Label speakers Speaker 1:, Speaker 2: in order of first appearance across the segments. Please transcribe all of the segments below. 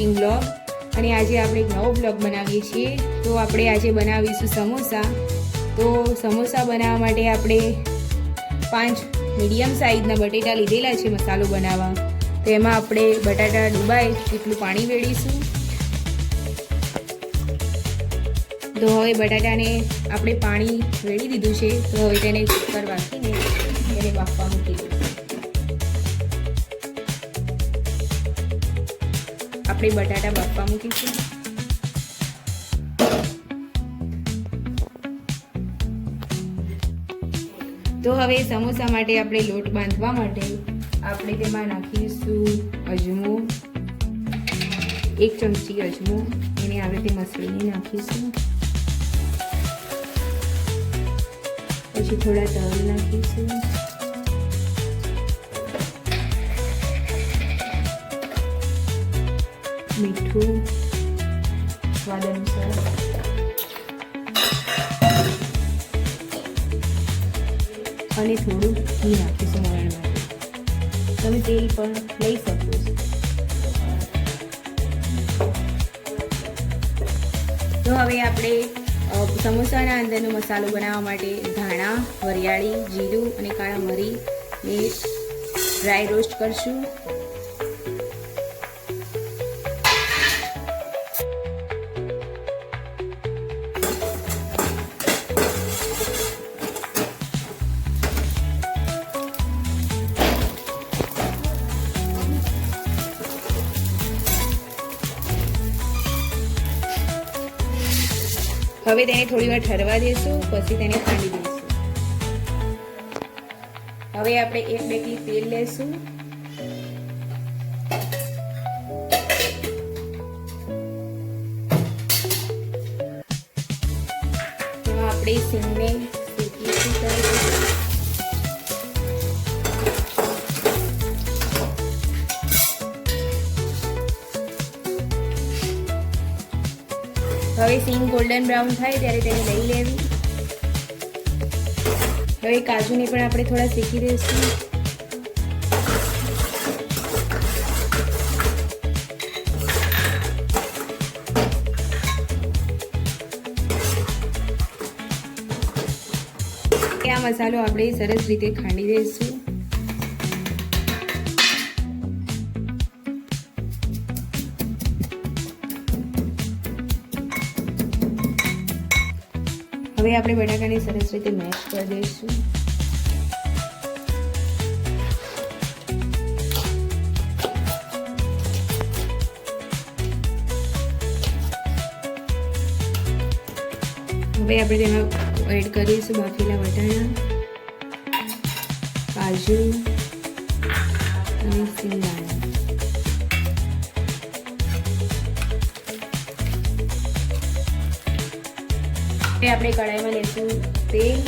Speaker 1: Cooking blog અને આજે આપણે એક નવો બ્લોગ બનાવીએ છીએ। તો આપણે આજે બનાવીશું સમોસા। તો સમોસા બનાવવા માટે આપણે 5 મીડિયમ સાઇઝના બટેટા લીધેલા છે મસાલો બનાવવા। તો એમાં આપણે બટાટા ડૂબાય એટલું પાણી વેડીશું। તો હવે બટાટાને આપણે પાણી વેડી દીધું છે। તો હવે તેને કુકર રાખીને તેને બાફવા મૂકી દઈશું। આપણે બટાટા બાફવા મૂકીશું। તો હવે સમોસા માટે આપણે લોટ બાંધવા માટે આપણે તેમાં નાખીશું અજમો, 1 ચમચી અજમો, એને આવી રીતે મસળીને નાખીશું। પછી થોડા તલ નાખીશું, મીઠું સ્વાદ અનુસાર, અને થોડું ઘી નાખીશું મોણ માટે। તમે તેલ પણ લઈ શકો છો। તો હવે આપણે સમોસાના અંદરનો મસાલો બનાવવા માટે ધાણા, વરિયાળી, જીરું અને કાળા મરીને ડ્રાય રોસ્ટ કરશું। હવે તેને થોડી વાર ઠરવા દેશું, પછી તેને ખાંડી દઈશું। હવે આપણે 1 ડેકી તેલ લેશું, તેમાં આપણે સિંગને શેકીશું। હવે સિંગ ગોલ્ડન બ્રાઉન થાય ત્યારે તેને લઈ લેવી। હવે કાજુને પણ આપણે થોડા શેકી દઈશું। આ મસાલો આપણે સરસ રીતે ખાંડી દઈશું। હવે આપણે બટાકાને સરસ રીતે મેશ કરી દઈશું। હવે આપણે તેમાં એડ કરીશું બાફેલા વટાણા, કાજુ અને સિંગદાણા। આપણે કઢાઈમાં લેશું તેલ,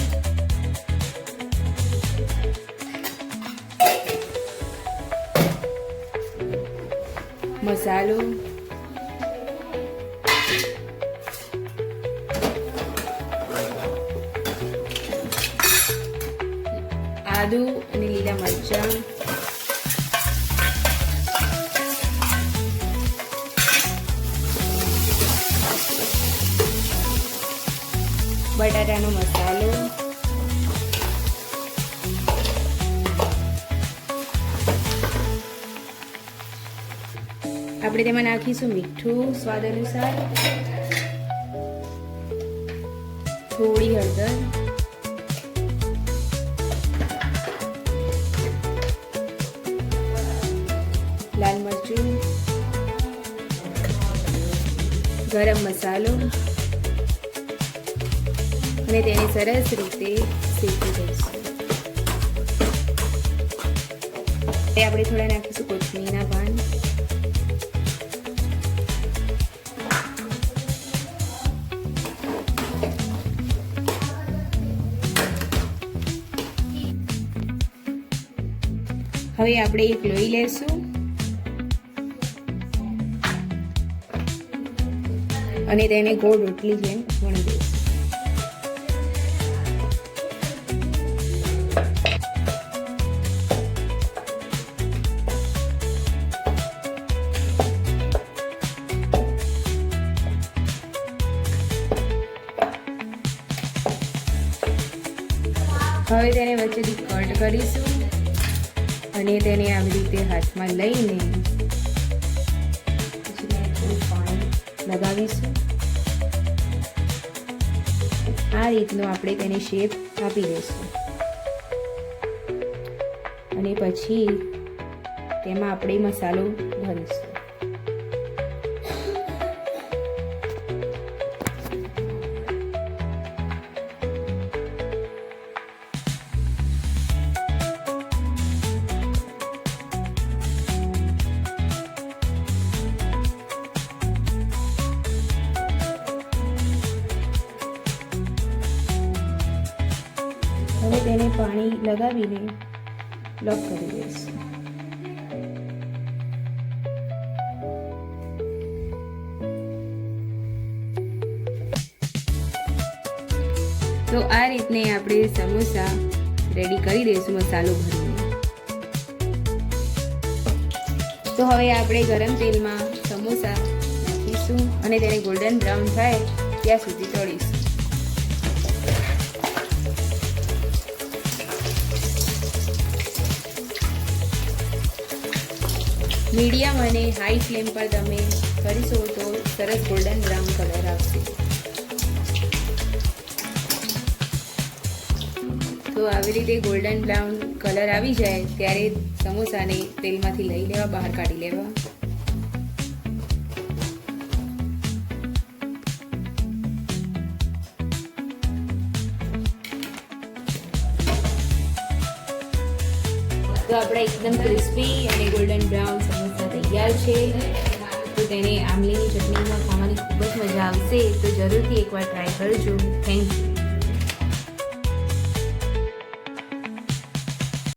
Speaker 1: મસાલો, આદુ અને લીલા મરચાં, બટાટાનો મસાલો, આપણે તેમાં નાખીશું મીઠું સ્વાદ અનુસાર, થોડી હળદર, લાલ મરચું, ગરમ મસાલો, અને તેને સરસ રીતે શેકી દઈશું। આપણે થોડા નાખીશું કોથમીરના પાન, હવે આપણે એક લોહી લેશું અને તેને ગોળ રોટલી જેમ વણી દઈશું। હવે તેને વચ્ચેથી કટ કરીશું અને તેને આવી રીતે હાથમાં લઈને પછી તેને થોડું પાણી લગાવીશું. આ રીતનો આપણે તેને શેપ આપી દઈશું અને પછી તેમાં આપણે મસાલો ભરીશું. હવે તેને પાણી લગાવીને લોક કરી દઈશું. તો આ રીતને આપણે સમોસા રેડી કરી દઈશું મસાલો ભરીને. તો હવે આપણે ગરમ તેલમાં સમોસા નાખીશું અને તેને ગોલ્ડન બ્રાઉન થાય ત્યાં સુધી તળીશું. મીડિયમ અને હાઈ ફ્લેમ પર તમે કરીશો તો સરસ ગોલ્ડન બ્રાઉન કલર આવશે. તો આવી રીતે ગોલ્ડન બ્રાઉન કલર આવી જાય ત્યારે સમોસાને તેલમાંથી લઈ લેવા, બહાર કાઢી લેવા. તો આપણા એકદમ ક્રિસ્પી અને ગોલ્ડન બ્રાઉન સમોસા તૈયાર છે. તો તેને આમલીની ચટણીમાં ખાવાની ખૂબ જ મજા આવશે. તો જરૂરથી એકવાર ટ્રાય કરજો. Thank you.